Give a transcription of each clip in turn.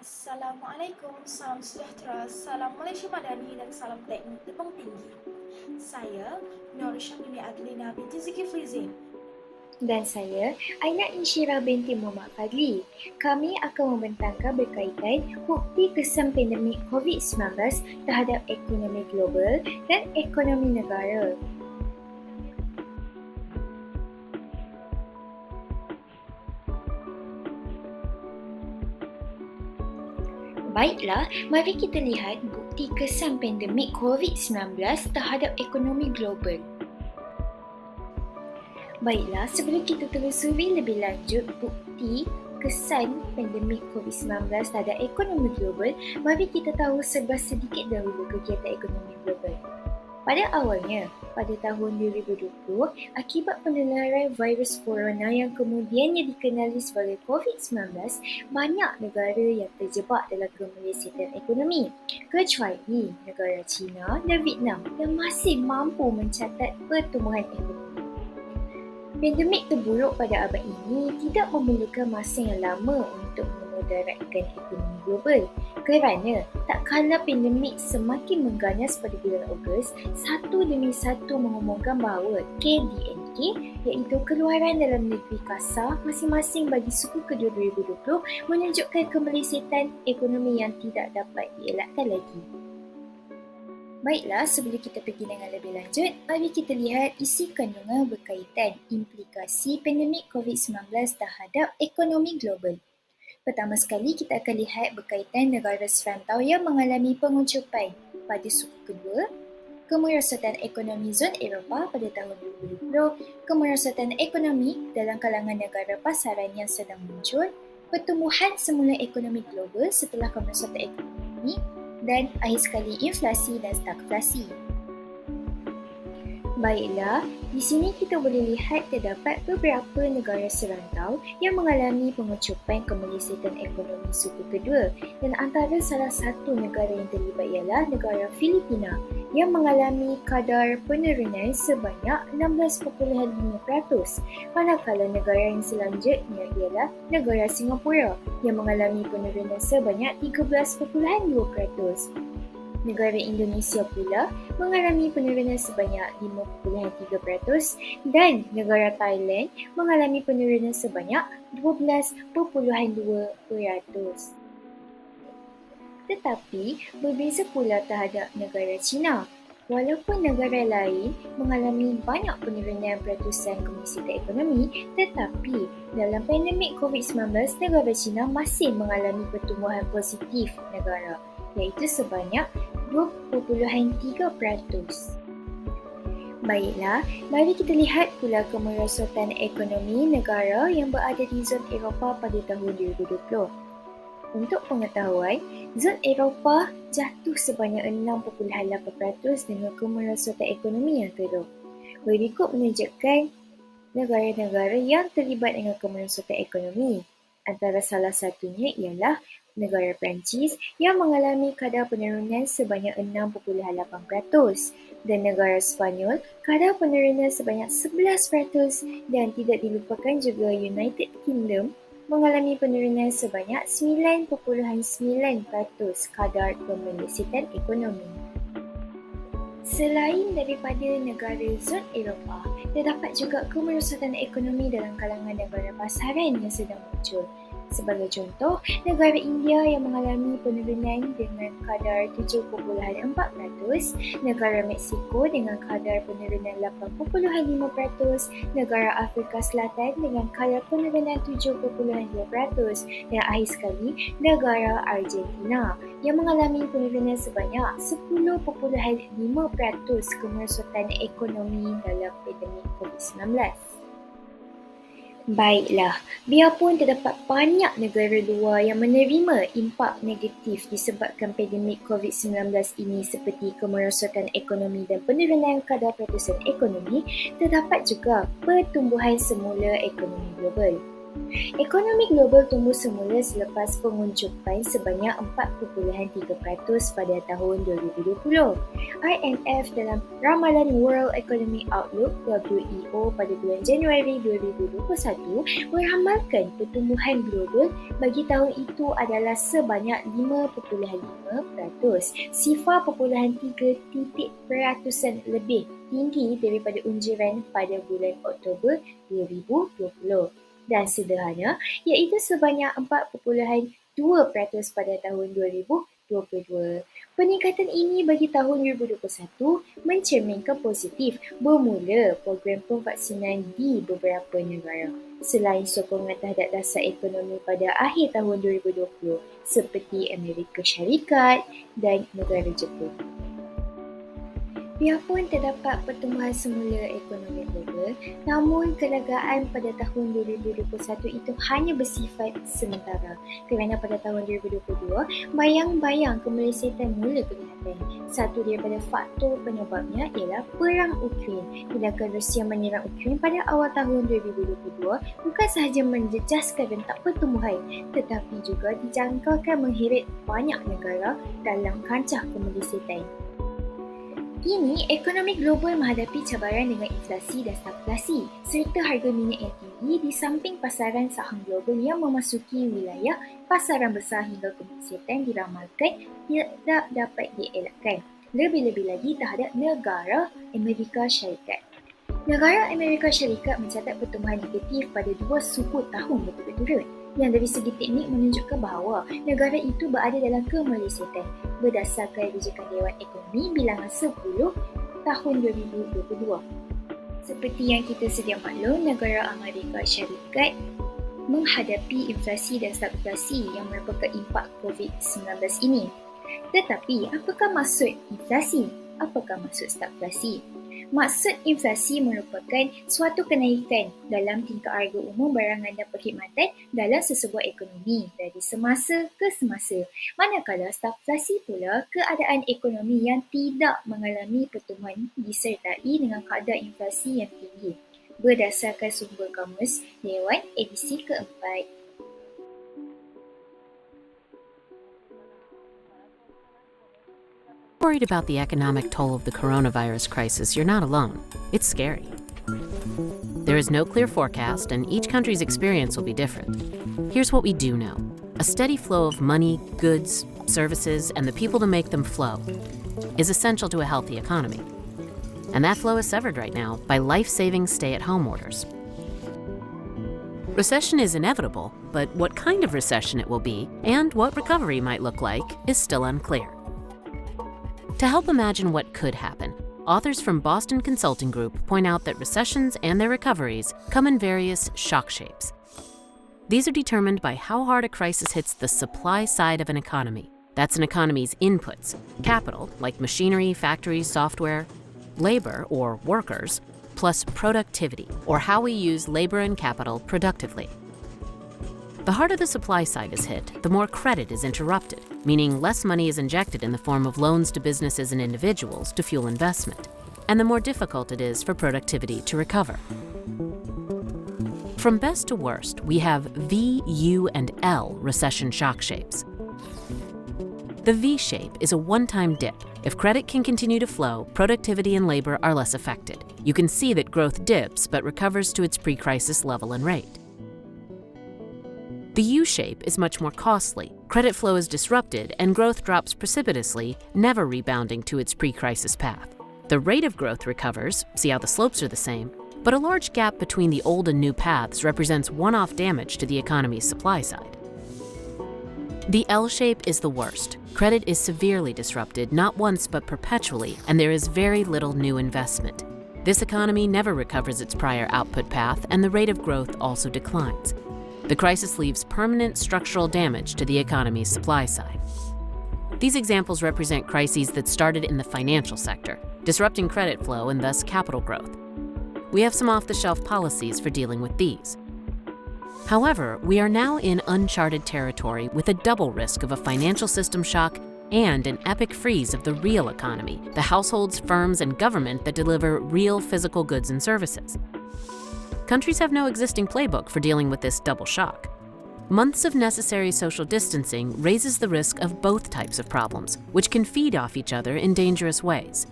Assalamualaikum, salam sejahtera, salam Malaysia Madani dan salam teknik Tepung Tinggi. Saya Nur Syamini Adlina binti Zulkifli Zain. Dan saya, Aina Insyirah binti Muhammad Fadli. Kami akan membentangkan berkaitan bukti kesan pandemik COVID-19 terhadap ekonomi global dan ekonomi negara. Baiklah, mari kita lihat bukti kesan pandemik COVID-19 terhadap ekonomi global. Baiklah, sebelum kita telusuri lebih lanjut bukti kesan pandemik COVID-19 terhadap ekonomi global, mari kita tahu serba sedikit dahulu kegiatan ekonomi global. Pada awalnya, pada tahun 2020, akibat penularan virus corona yang kemudiannya dikenali sebagai COVID-19, banyak negara yang terjebak dalam kemelisitan ekonomi, kecuali negara China dan Vietnam yang masih mampu mencatat pertumbuhan ekonomi. Pandemik terburuk pada abad ini tidak memerlukan masa yang lama untuk memudaratkan ekonomi global kerana tak kala pandemik semakin mengganas pada bulan Ogos, satu demi satu mengumumkan bahawa KDNK iaitu keluaran dalam negeri kasar masing-masing bagi suku kedua 2020 menunjukkan kemelisitan ekonomi yang tidak dapat dielakkan lagi. Baiklah, sebelum kita pergi dengan lebih lanjut, mari kita lihat isi kandungan berkaitan implikasi pandemik COVID-19 terhadap ekonomi global. Pertama sekali, kita akan lihat berkaitan negara serantau yang mengalami penguncupan pada suku kedua, kemerosotan ekonomi zon Eropah pada tahun 2020, kemerosotan ekonomi dalam kalangan negara pasaran yang sedang muncul, pertumbuhan semula ekonomi global setelah kemerosotan ekonomi, dan akhir sekali inflasi dan stagflasi. Baiklah, di sini kita boleh lihat terdapat beberapa negara serantau yang mengalami pengecupan kemelisitan ekonomi suku kedua dan antara salah satu negara yang terlibat ialah negara Filipina yang mengalami kadar penurunan sebanyak 16.5%, manakala negara yang selanjutnya ialah negara Singapura yang mengalami penurunan sebanyak 13.2%. Negara Indonesia pula mengalami penurunan sebanyak 5.3% dan negara Thailand mengalami penurunan sebanyak 12.2%. Tetapi berbeza pula terhadap negara China. Walaupun negara lain mengalami banyak penurunan peratusan kemelisitan ekonomi, tetapi dalam pandemik COVID-19, negara China masih mengalami pertumbuhan positif negara, iaitu sebanyak 2.3%. Baiklah, mari kita lihat pula kemerosotan ekonomi negara yang berada di zon Eropah pada tahun 2020. Untuk pengetahuan, zon Eropah jatuh sebanyak 6.8% dengan kemerosotan ekonomi yang teruk. Berikut menunjukkan negara-negara yang terlibat dengan kemerosotan ekonomi. Antara salah satunya ialah negara Perancis yang mengalami kadar penurunan sebanyak 6.8% dan negara Sepanyol kadar penurunan sebanyak 11% dan tidak dilupakan juga United Kingdom mengalami penurunan sebanyak 9.9% kadar kemelisitan ekonomi. Selain daripada negara zon Eropah, terdapat juga kemerosotan ekonomi dalam kalangan negara pasaran yang sedang muncul. Sebagai contoh, negara India yang mengalami penurunan dengan kadar 7.4%, negara Meksiko dengan kadar penurunan 8.5%, negara Afrika Selatan dengan kadar penurunan 7.2%, dan akhir sekali, negara Argentina yang mengalami penurunan sebanyak 10.5% kemerosotan ekonomi dalam pandemik COVID-19. Baiklah, biarpun terdapat banyak negara luar yang menerima impak negatif disebabkan pandemik COVID-19 ini seperti kemerosotan ekonomi dan penurunan kadar peratusan ekonomi, terdapat juga pertumbuhan semula ekonomi global. Ekonomi global tumbuh semula selepas penguncupan sebanyak 4.3% pada tahun 2020. IMF dalam Ramalan World Economic Outlook (WEO) pada bulan Januari 2021 meramalkan pertumbuhan global bagi tahun itu adalah sebanyak 5.5%, sifar perpuluhan 3% lebih tinggi daripada unjuran pada bulan Oktober 2020. Dan sederhana, iaitu sebanyak 4.2% pada tahun 2022. Peningkatan ini bagi tahun 2021 mencerminkan positif bermula program pemvaksinan di beberapa negara. Selain sokongan terhadap dasar ekonomi pada akhir tahun 2020 seperti Amerika Syarikat dan negara Jepun. Biarpun terdapat pertumbuhan semula ekonomi global, namun kelegaan pada tahun 2021 itu hanya bersifat sementara kerana pada tahun 2022, bayang-bayang kemelesetan mula kelihatan. Satu daripada faktor penyebabnya ialah Perang Ukraine. Tindakan Rusia menyerang Ukraine pada awal tahun 2022 bukan sahaja menjejaskan rentak pertumbuhan, tetapi juga dijangkakan mengheret banyak negara dalam kancah kemelesetan. Kini, ekonomi global menghadapi cabaran dengan inflasi dan stagflasi serta harga minyak yang tinggi di samping pasaran saham global yang memasuki wilayah pasaran besar hingga kemelesetan diramalkan tidak dapat dielakkan. Lebih-lebih lagi terhadap negara Amerika Syarikat. Negara Amerika Syarikat mencatat pertumbuhan negatif pada 2 suku tahun berturut-turut yang dari segi teknik menunjukkan bahawa negara itu berada dalam kemelesetan berdasarkan rujukan Dewan Ekonomi bilangan 10 tahun 2022. Seperti yang kita sedia maklum, negara Amerika Syarikat menghadapi inflasi dan stagflasi yang merupakan impak COVID-19 ini. Tetapi, apakah maksud inflasi? Apakah maksud stagflasi? Maksud inflasi merupakan suatu kenaikan dalam tingkah harga umum barangan dan perkhidmatan dalam sesebuah ekonomi dari semasa ke semasa. Manakala stagflasi pula keadaan ekonomi yang tidak mengalami pertumbuhan disertai dengan kadar inflasi yang tinggi. Berdasarkan sumber Kamus Dewan edisi keempat. Worried about the economic toll of the coronavirus crisis, you're not alone. It's scary. There is no clear forecast, and each country's experience will be different. Here's what we do know. A steady flow of money, goods, services, and the people to make them flow is essential to a healthy economy. And that flow is severed right now by life-saving stay-at-home orders. Recession is inevitable, but what kind of recession it will be and what recovery might look like is still unclear. To help imagine what could happen, authors from Boston Consulting Group point out that recessions and their recoveries come in various shock shapes. These are determined by how hard a crisis hits the supply side of an economy. That's an economy's inputs, capital, like machinery, factories, software, labor, or workers, plus productivity, or how we use labor and capital productively. The harder the supply side is hit, the more credit is interrupted, meaning less money is injected in the form of loans to businesses and individuals to fuel investment, and the more difficult it is for productivity to recover. From best to worst, we have V, U, and L recession shock shapes. The V shape is a one-time dip. If credit can continue to flow, productivity and labor are less affected. You can see that growth dips but recovers to its pre-crisis level and rate. The U shape is much more costly. Credit flow is disrupted and growth drops precipitously, never rebounding to its pre-crisis path. The rate of growth recovers, see how the slopes are the same, but a large gap between the old and new paths represents one-off damage to the economy's supply side. The L shape is the worst. Credit is severely disrupted, not once but perpetually, and there is very little new investment. This economy never recovers its prior output path, and the rate of growth also declines. The crisis leaves permanent structural damage to the economy's supply side. These examples represent crises that started in the financial sector, disrupting credit flow and thus capital growth. We have some off-the-shelf policies for dealing with these. However, we are now in uncharted territory with a double risk of a financial system shock and an epic freeze of the real economy, the households, firms, and government that deliver real physical goods and services. countries have no existing playbook for dealing with this double shock. Months of necessary social distancing raises the risk of both types of problems, which can feed off each other in dangerous ways.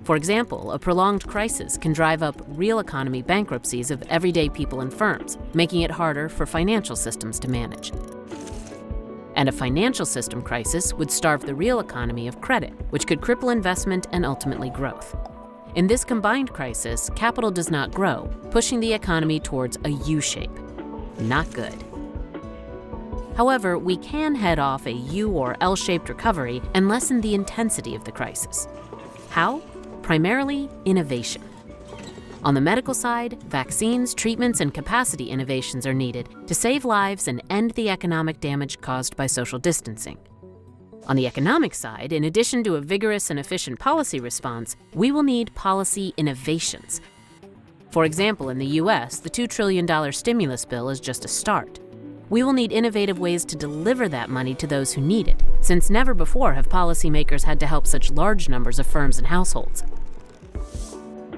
For example, a prolonged crisis can drive up real economy bankruptcies of everyday people and firms, making it harder for financial systems to manage. And a financial system crisis would starve the real economy of credit, which could cripple investment and ultimately growth. In this combined crisis, capital does not grow, pushing the economy towards a U-shape. Not good. However, we can head off a U or L-shaped recovery and lessen the intensity of the crisis. How? Primarily, innovation. On the medical side, vaccines, treatments, and capacity innovations are needed to save lives and end the economic damage caused by social distancing. On the economic side, in addition to a vigorous and efficient policy response, we will need policy innovations. For example, in the US, the $2 trillion stimulus bill is just a start. We will need innovative ways to deliver that money to those who need it, since never before have policymakers had to help such large numbers of firms and households.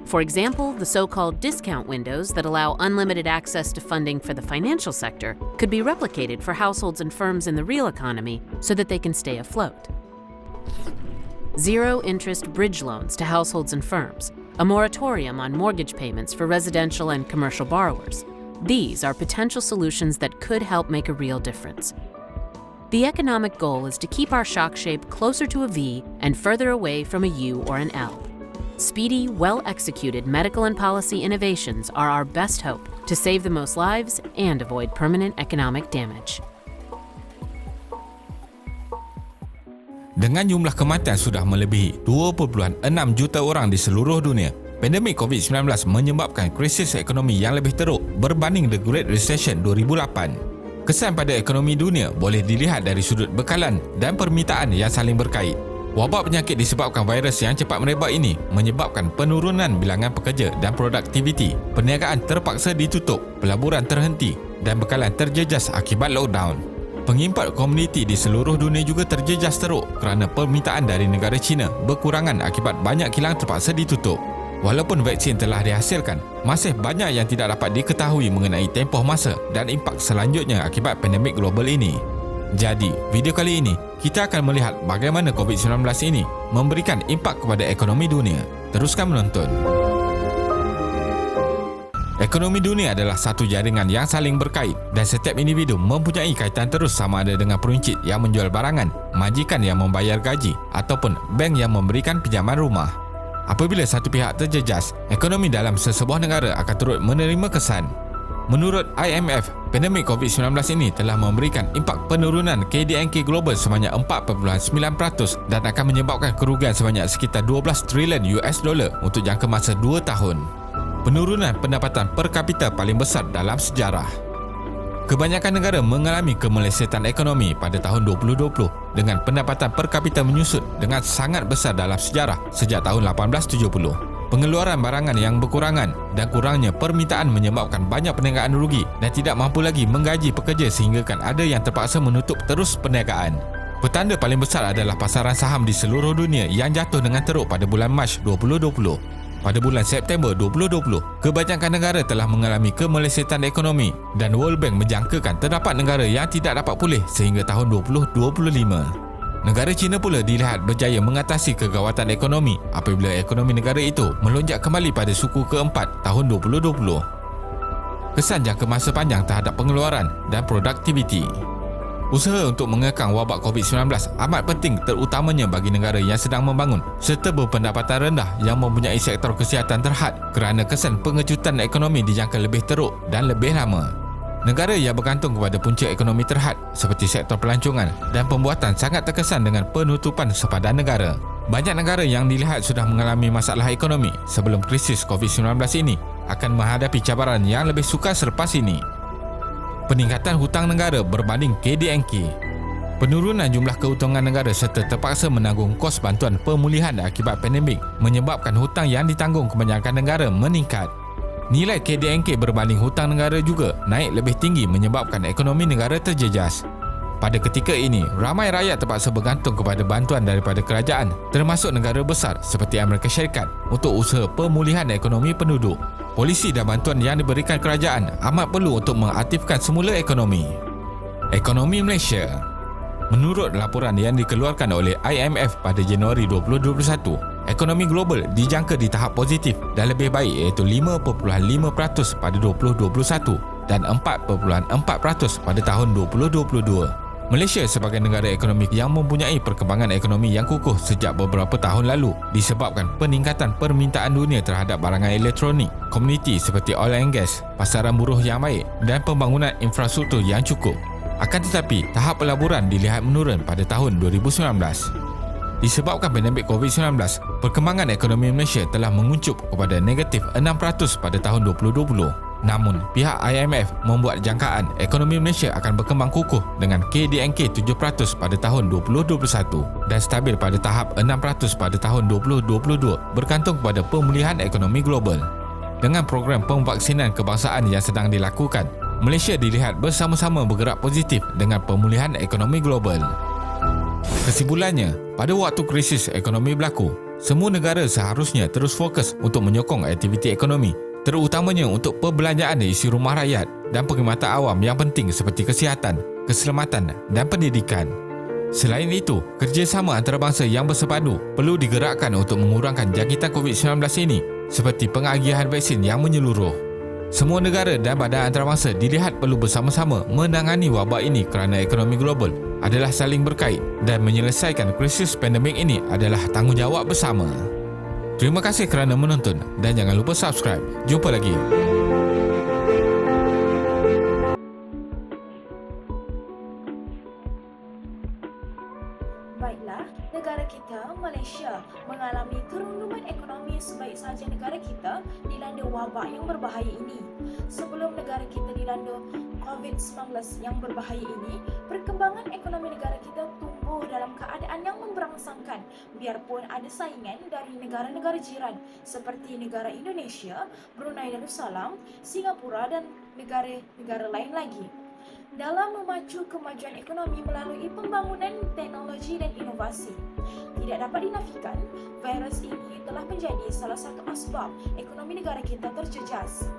For example, the so-called discount windows that allow unlimited access to funding for the financial sector could be replicated for households and firms in the real economy so that they can stay afloat. Zero-interest bridge loans to households and firms, a moratorium on mortgage payments for residential and commercial borrowers. These are potential solutions that could help make a real difference. The economic goal is to keep our shock shape closer to a V and further away from a U or an L. Speedy, well-executed medical and policy innovations are our best hope to save the most lives and avoid permanent economic damage. Dengan jumlah kematian sudah melebihi 2.6 juta orang di seluruh dunia, pandemik COVID-19 menyebabkan krisis ekonomi yang lebih teruk berbanding The Great Recession 2008. Kesan pada ekonomi dunia boleh dilihat dari sudut bekalan dan permintaan yang saling berkait. Wabak penyakit disebabkan virus yang cepat merebak ini menyebabkan penurunan bilangan pekerja dan produktiviti. Perniagaan terpaksa ditutup, pelaburan terhenti dan bekalan terjejas akibat lockdown. Pengimport komuniti di seluruh dunia juga terjejas teruk kerana permintaan dari negara China berkurangan akibat banyak kilang terpaksa ditutup. Walaupun vaksin telah dihasilkan, masih banyak yang tidak dapat diketahui mengenai tempoh masa dan impak selanjutnya akibat pandemik global ini. Jadi, video kali ini, kita akan melihat bagaimana COVID-19 ini memberikan impak kepada ekonomi dunia. Teruskan menonton. Ekonomi dunia adalah satu jaringan yang saling berkait dan setiap individu mempunyai kaitan terus sama ada dengan peruncit yang menjual barangan, majikan yang membayar gaji ataupun bank yang memberikan pinjaman rumah. Apabila satu pihak terjejas, ekonomi dalam sesebuah negara akan turut menerima kesan. Menurut IMF, pandemik COVID-19 ini telah memberikan impak penurunan KDNK global sebanyak 4.9% dan akan menyebabkan kerugian sebanyak sekitar 12 trilion US dollar untuk jangka masa 2 tahun. Penurunan pendapatan per kapita paling besar dalam sejarah. Kebanyakan negara mengalami kemelesetan ekonomi pada tahun 2020 dengan pendapatan per kapita menyusut dengan sangat besar dalam sejarah sejak tahun 1870. Pengeluaran barangan yang berkurangan dan kurangnya permintaan menyebabkan banyak perniagaan rugi dan tidak mampu lagi menggaji pekerja sehinggakan ada yang terpaksa menutup terus perniagaan. Petanda paling besar adalah pasaran saham di seluruh dunia yang jatuh dengan teruk pada bulan Mac 2020. Pada bulan September 2020, kebanyakan negara telah mengalami kemelesetan ekonomi dan World Bank menjangkakan terdapat negara yang tidak dapat pulih sehingga tahun 2025. Negara China pula dilihat berjaya mengatasi kegawatan ekonomi apabila ekonomi negara itu melonjak kembali pada suku keempat tahun 2020. Kesan jangka masa panjang terhadap pengeluaran dan produktiviti. Usaha untuk mengekang wabak COVID-19 amat penting terutamanya bagi negara yang sedang membangun serta berpendapatan rendah yang mempunyai sektor kesihatan terhad kerana kesan pengejutan ekonomi dijangka lebih teruk dan lebih lama. Negara yang bergantung kepada punca ekonomi terhad seperti sektor pelancongan dan pembuatan sangat terkesan dengan penutupan sepadan negara. Banyak negara yang dilihat sudah mengalami masalah ekonomi sebelum krisis COVID-19 ini akan menghadapi cabaran yang lebih sukar selepas ini. Peningkatan hutang negara berbanding KDNK. Penurunan jumlah keuntungan negara serta terpaksa menanggung kos bantuan pemulihan akibat pandemik menyebabkan hutang yang ditanggung kebanyakan negara meningkat. Nilai KDNK berbanding hutang negara juga naik lebih tinggi menyebabkan ekonomi negara terjejas. Pada ketika ini, ramai rakyat terpaksa bergantung kepada bantuan daripada kerajaan termasuk negara besar seperti Amerika Syarikat untuk usaha pemulihan ekonomi penduduk. polisi dan bantuan yang diberikan kerajaan amat perlu untuk mengaktifkan semula ekonomi. Ekonomi Malaysia. Menurut laporan yang dikeluarkan oleh IMF pada Januari 2021, ekonomi global dijangka di tahap positif dan lebih baik iaitu 5.5% pada 2021 dan 4.4% pada tahun 2022. Malaysia sebagai negara ekonomi yang mempunyai perkembangan ekonomi yang kukuh sejak beberapa tahun lalu disebabkan peningkatan permintaan dunia terhadap barangan elektronik, komuniti seperti oil and gas, pasaran buruh yang baik dan pembangunan infrastruktur yang cukup. Akan tetapi, tahap pelaburan dilihat menurun pada tahun 2019. Disebabkan pandemik COVID-19, perkembangan ekonomi Malaysia telah menguncup kepada negatif 6% pada tahun 2020. Namun, pihak IMF membuat jangkaan ekonomi Malaysia akan berkembang kukuh dengan KDNK 7% pada tahun 2021 dan stabil pada tahap 6% pada tahun 2022 bergantung pada pemulihan ekonomi global. Dengan program pemvaksinan kebangsaan yang sedang dilakukan, Malaysia dilihat bersama-sama bergerak positif dengan pemulihan ekonomi global. Kesimpulannya, pada waktu krisis ekonomi berlaku, semua negara seharusnya terus fokus untuk menyokong aktiviti ekonomi, terutamanya untuk perbelanjaan di isi rumah rakyat dan perkhidmatan awam yang penting seperti kesihatan, keselamatan dan pendidikan. Selain itu, kerjasama antarabangsa yang bersepadu perlu digerakkan untuk mengurangkan jangkitan COVID-19 ini seperti pengagihan vaksin yang menyeluruh. Semua negara dan badan antarabangsa dilihat perlu bersama-sama menangani wabak ini kerana ekonomi global adalah saling berkait dan menyelesaikan krisis pandemik ini adalah tanggungjawab bersama. Terima kasih kerana menonton dan jangan lupa subscribe. Jumpa lagi. Baiklah, negara kita, Malaysia, mengalami kerunduman ekonomi sebaik sahaja negara kita dilanda wabak yang berbahaya ini. Sebelum negara kita dilanda COVID-19 yang berbahaya ini, perkembangan ekonomi negara kita tumbuh dalam keadaan yang memberangsangkan biarpun ada saingan dari negara-negara jiran seperti negara Indonesia, Brunei Darussalam, Singapura dan negara-negara lain lagi. Dalam memacu kemajuan ekonomi melalui pembangunan teknologi dan inovasi, tidak dapat dinafikan, virus ini telah menjadi salah satu asbab ekonomi negara kita terjejas.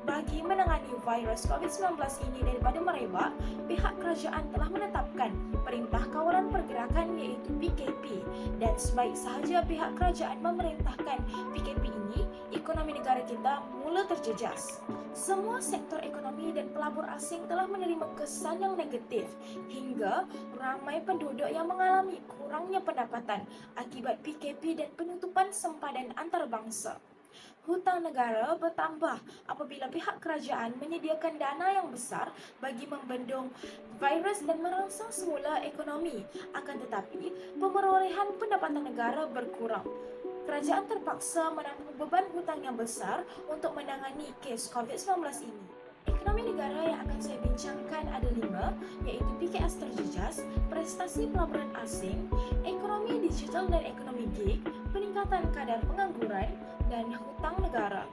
Bagi menangani virus COVID-19 ini daripada merebak, pihak kerajaan telah menetapkan Perintah Kawalan Pergerakan iaitu PKP dan sebaik sahaja pihak kerajaan memerintahkan PKP ini, ekonomi negara kita mula terjejas. Semua sektor ekonomi dan pelabur asing telah menerima kesan yang negatif hingga ramai penduduk yang mengalami kurangnya pendapatan akibat PKP dan penutupan sempadan antarabangsa. Hutang negara bertambah apabila pihak kerajaan menyediakan dana yang besar bagi membendung virus dan merangsang semula ekonomi. Akan tetapi, pemerolehan pendapatan negara berkurang. Kerajaan terpaksa menanggung beban hutang yang besar untuk menangani kes COVID-19 ini. Ekonomi negara yang akan saya bincangkan ada 5, iaitu PKS terjejas, prestasi pelaburan asing, ekonomi digital dan ekonomi gig, peningkatan kadar pengangguran, dan hutang negara.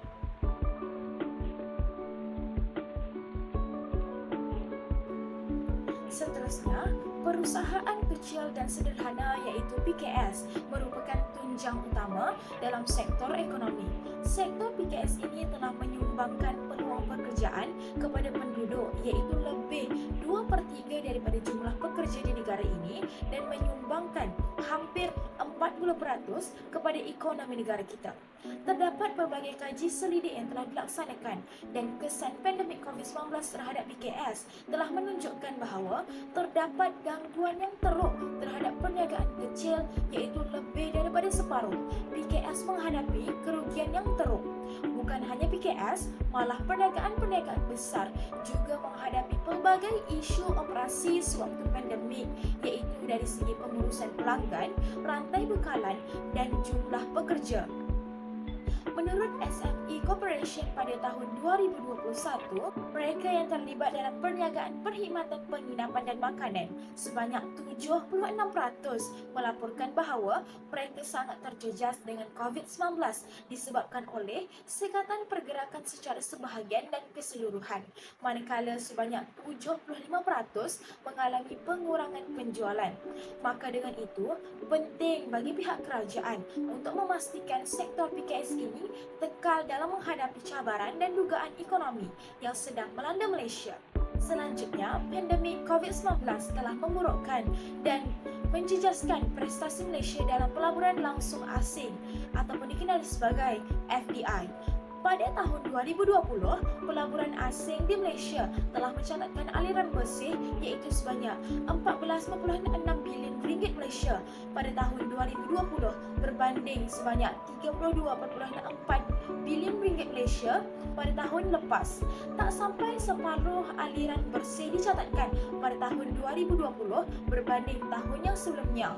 Seterusnya, perusahaan kecil dan sederhana iaitu PKS merupakan tunjang utama dalam sektor ekonomi. Sektor PKS ini telah menyumbangkan peluang pekerjaan kepada penduduk iaitu lebih 2/3 daripada jumlah pekerja di negara ini dan menyumbangkan hampir 40% kepada ekonomi negara kita. Terdapat pelbagai kaji selidik yang telah dilaksanakan dan kesan pandemik COVID-19 terhadap PKS telah menunjukkan bahawa terdapat gangguan yang teruk terhadap perniagaan kecil iaitu lebih daripada separuh. PKS menghadapi kerugian yang teruk. Bukan hanya PKS, malah perniagaan-perniagaan besar juga menghadapi pelbagai isu operasi sewaktu pandemik iaitu dari segi pengurusan pelanggan, rantai bekalan dan jumlah pekerja. Menurut SME Corporation pada tahun 2021, mereka yang terlibat dalam perniagaan perkhidmatan penginapan dan makanan sebanyak 76% melaporkan bahawa mereka sangat terjejas dengan COVID-19 disebabkan oleh sekatan pergerakan secara sebahagian dan keseluruhan, manakala sebanyak 75% mengalami pengurangan penjualan. Maka dengan itu, penting bagi pihak kerajaan untuk memastikan sektor PKS ini ini tekal dalam menghadapi cabaran dan dugaan ekonomi yang sedang melanda Malaysia. Selanjutnya, pandemik COVID-19 telah memburukkan dan menjejaskan prestasi Malaysia dalam pelaburan langsung asing ataupun dikenali sebagai FDI. Pada tahun 2020, pelaburan asing di Malaysia telah mencatatkan aliran bersih iaitu sebanyak 14.6 bilion ringgit Malaysia pada tahun 2020 berbanding sebanyak 32.4 bilion ringgit Malaysia pada tahun lepas. Tak sampai separuh aliran bersih dicatatkan pada tahun 2020 berbanding tahun yang sebelumnya.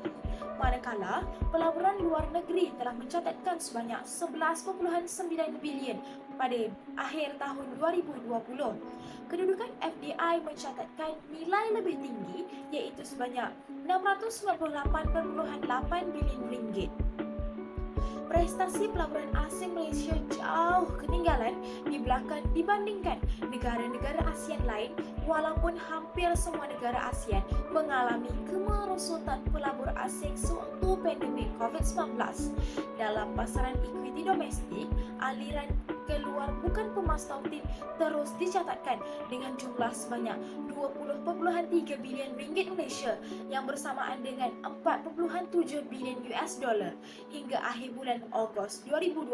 Manakala, pelaburan luar negeri telah mencatatkan sebanyak 11.9 bilion pada akhir tahun 2020. Kedudukan FDI mencatatkan nilai lebih tinggi iaitu sebanyak 698.8 bilion ringgit. Prestasi pelaburan asing Malaysia jauh ketinggalan di belakang dibandingkan negara-negara ASEAN lain walaupun hampir semua negara ASEAN mengalami kemerosotan pelabur asing sewaktu pandemik COVID-19. Dalam pasaran equity domestik, aliran keluar bukan pemas tautin terus dicatatkan dengan jumlah sebanyak 20.3 bilion ringgit Malaysia yang bersamaan dengan 4.7 bilion US dollar hingga akhir bulan Ogos 2020.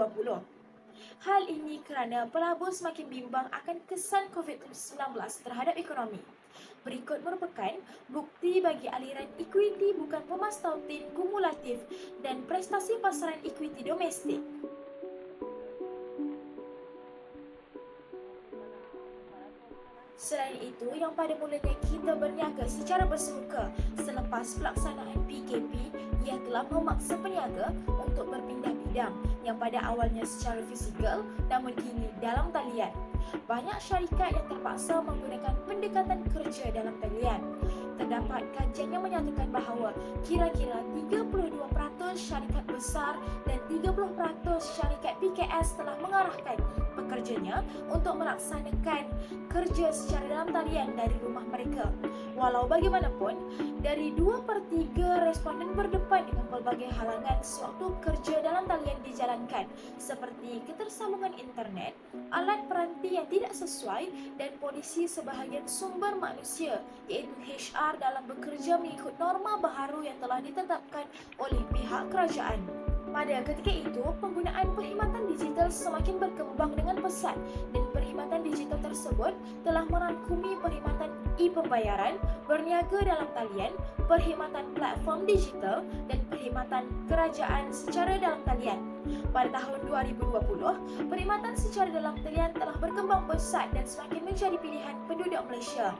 Hal ini kerana pelabur semakin bimbang akan kesan COVID-19 terhadap ekonomi. Berikut merupakan bukti bagi aliran equity bukan pemas tautin kumulatif dan prestasi pasaran equity domestik. Selain itu, yang pada mulanya kita berniaga secara bersemuka selepas pelaksanaan PKP, ia telah memaksa peniaga untuk berpindah bidang yang pada awalnya secara fizikal namun kini dalam talian. Banyak syarikat yang terpaksa menggunakan pendekatan kerja dalam talian. Terdapat kajian yang menyatakan bahawa kira-kira 32% syarikat besar dan 30% syarikat PKS telah mengarahkan pekerjanya untuk melaksanakan kerja secara dalam talian dari rumah mereka. Walau bagaimanapun, dari 2/3 responden berdepan dengan pelbagai halangan sewaktu kerja dalam talian dijalankan seperti ketersambungan internet, alat peranti yang tidak sesuai dan polisi sebahagian sumber manusia iaitu HR dalam bekerja mengikut norma baharu yang telah ditetapkan oleh pihak kerajaan. Pada ketika itu, penggunaan perkhidmatan digital semakin berkembang dengan pesat dan perkhidmatan digital tersebut telah merangkumi perkhidmatan e-pembayaran, berniaga dalam talian, perkhidmatan platform digital dan perkhidmatan kerajaan secara dalam talian. Pada tahun 2020, perkhidmatan secara dalam talian telah berkembang pesat dan semakin menjadi pilihan penduduk Malaysia.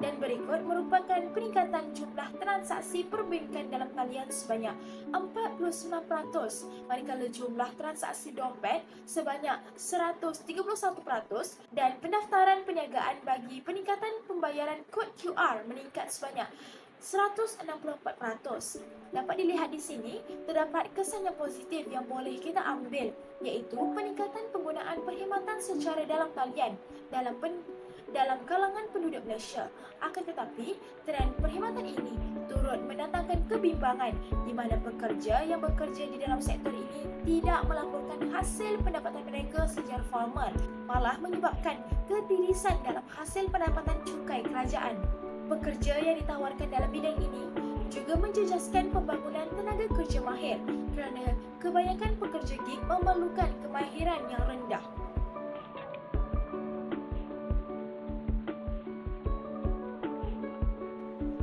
Dan berikut merupakan peningkatan jumlah transaksi perbankan dalam talian sebanyak 49%, manakala jumlah transaksi dompet sebanyak 131% dan pendaftaran perniagaan bagi peningkatan pembayaran kod QR meningkat sebanyak 164%. Dapat dilihat di sini, terdapat kesan yang positif yang boleh kita ambil, iaitu peningkatan penggunaan perkhidmatan secara dalam talian dalam kalangan penduduk Malaysia. Akan tetapi, trend perkhidmatan ini turut mendatangkan kebimbangan di mana pekerja yang bekerja di dalam sektor ini tidak melaporkan hasil pendapatan mereka secara formal, malah menyebabkan ketirisan dalam hasil pendapatan cukai kerajaan. Pekerja yang ditawarkan dalam bidang ini juga menjejaskan pembangunan tenaga kerja mahir kerana kebanyakan pekerja gig memerlukan kemahiran yang rendah.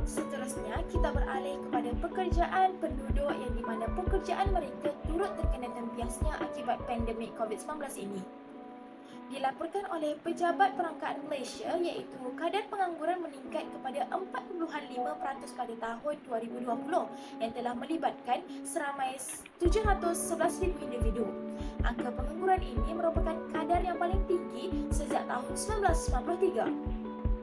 Seterusnya, kita beralih kepada pekerjaan penduduk yang di mana pekerjaan mereka turut terkena tempiasnya akibat pandemik COVID-19 ini. Dilaporkan oleh Pejabat Perangkaan Malaysia iaitu kadar pengangguran meningkat kepada 4.5% pada tahun 2020 yang telah melibatkan seramai 711,000 individu. Angka pengangguran ini merupakan kadar yang paling tinggi sejak tahun 1993.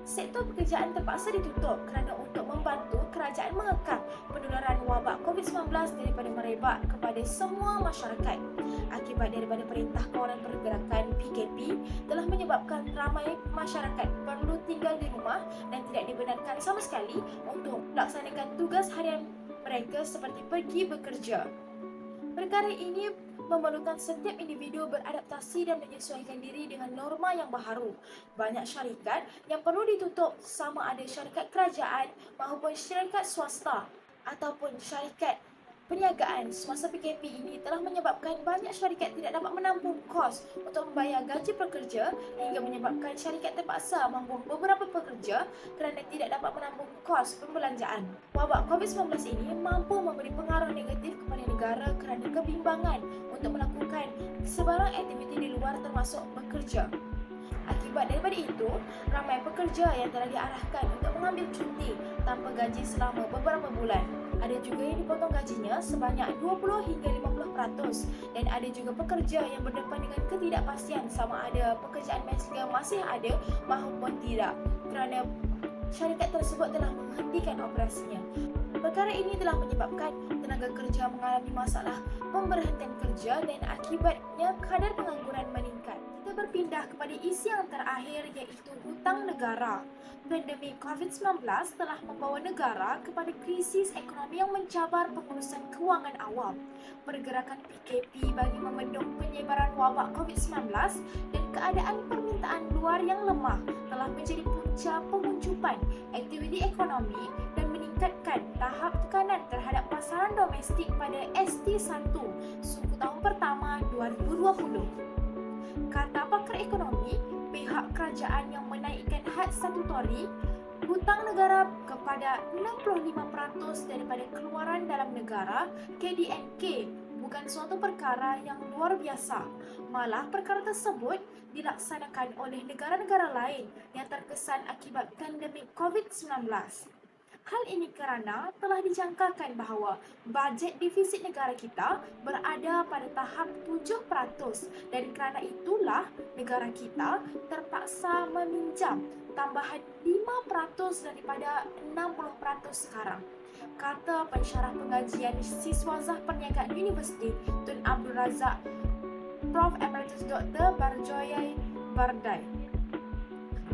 Sektor pekerjaan terpaksa ditutup kerana untuk membantu kerajaan mengekang penularan wabak COVID-19 daripada merebak kepada semua masyarakat. Akibat daripada Perintah Kawalan Pergerakan PKP telah menyebabkan ramai masyarakat perlu tinggal di rumah dan tidak dibenarkan sama sekali untuk melaksanakan tugas harian mereka seperti pergi bekerja. Perkara ini memerlukan setiap individu beradaptasi dan menyesuaikan diri dengan norma yang baharu. Banyak syarikat yang perlu ditutup, sama ada syarikat kerajaan maupun syarikat swasta ataupun syarikat perniagaan semasa PKP ini telah menyebabkan banyak syarikat tidak dapat menampung kos untuk membayar gaji pekerja hingga menyebabkan syarikat terpaksa membuang beberapa pekerja kerana tidak dapat menampung kos pembelanjaan. Wabak COVID-19 ini mampu memberi pengaruh negatif kepada negara kerana kebimbangan untuk melakukan sebarang aktiviti di luar termasuk bekerja. Akibat daripada itu, ramai pekerja yang telah diarahkan untuk mengambil cuti tanpa gaji selama beberapa bulan. Ada juga yang dipotong gajinya sebanyak 20 hingga 50% dan ada juga pekerja yang berdepan dengan ketidakpastian sama ada pekerjaan mereka masih ada maupun tidak kerana syarikat tersebut telah menghentikan operasinya. Perkara ini telah menyebabkan tenaga kerja mengalami masalah pemberhentian kerja dan akibatnya kadar pengangguran meningkat. Kita berpindah kepada isi yang terakhir iaitu hutang negara. Pandemik COVID-19 telah membawa negara kepada krisis ekonomi yang mencabar pengurusan kewangan awam. Pergerakan PKP bagi membendung penyebaran wabak COVID-19 dan keadaan permintaan luar yang lemah telah menjadi punca penguncupan aktiviti ekonomi dan meningkatkan tahap tekanan terhadap pasaran domestik pada ST1 suku tahun pertama 2020. Kata pakar ekonomi, pihak kerajaan yang menaikkan had statutori hutang negara kepada 65% daripada keluaran dalam negara KDNK bukan suatu perkara yang luar biasa. Malah perkara tersebut dilaksanakan oleh negara-negara lain yang terkesan akibat pandemik COVID-19. Hal ini kerana telah dijangkakan bahawa bajet defisit negara kita berada pada tahap 7% dan kerana itulah negara kita terpaksa meminjam tambahan 5% daripada 60% sekarang. Kata pensyarah pengajian Siswazah Perniagaan Universiti Tun Abdul Razak, Prof. Emeritus Dr. Barjoy Bardai.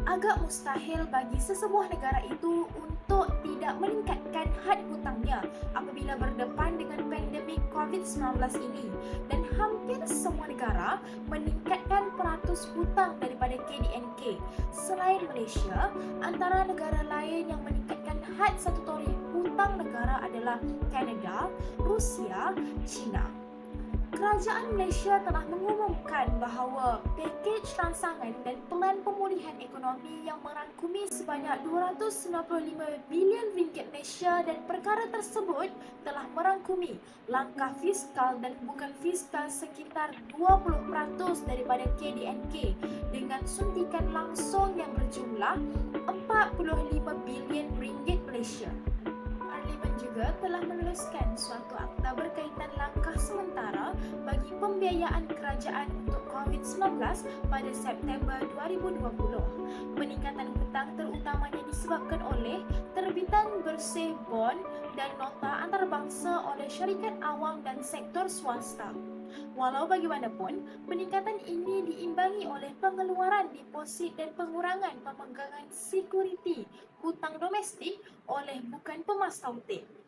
Agak mustahil bagi sesebuah negara itu untuk tidak meningkatkan had hutangnya apabila berdepan dengan pandemik COVID-19 ini dan hampir semua negara meningkatkan peratus hutang daripada KDNK. Selain Malaysia, antara negara lain yang meningkatkan had statutori hutang negara adalah Kanada, Rusia, China. Kerajaan Malaysia telah mengumumkan bahawa pakej rangsangan dan pelan pemulihan ekonomi yang merangkumi sebanyak 295 bilion ringgit Malaysia dan perkara tersebut telah merangkumi langkah fiskal dan bukan fiskal sekitar 20% daripada KDNK dengan suntikan langsung yang berjumlah 45 bilion ringgit Malaysia. Parlimen juga telah meluluskan suatu akta berkaitan langkah sementara bagi pembiayaan kerajaan untuk COVID-19 pada September 2020. Peningkatan hutang terutamanya disebabkan oleh terbitan bersih bond dan nota antarabangsa oleh syarikat awam dan sektor swasta. Walau bagaimanapun, peningkatan ini diimbangi oleh pengeluaran deposit dan pengurangan pemegangan sekuriti hutang domestik oleh bukan pemas tautin.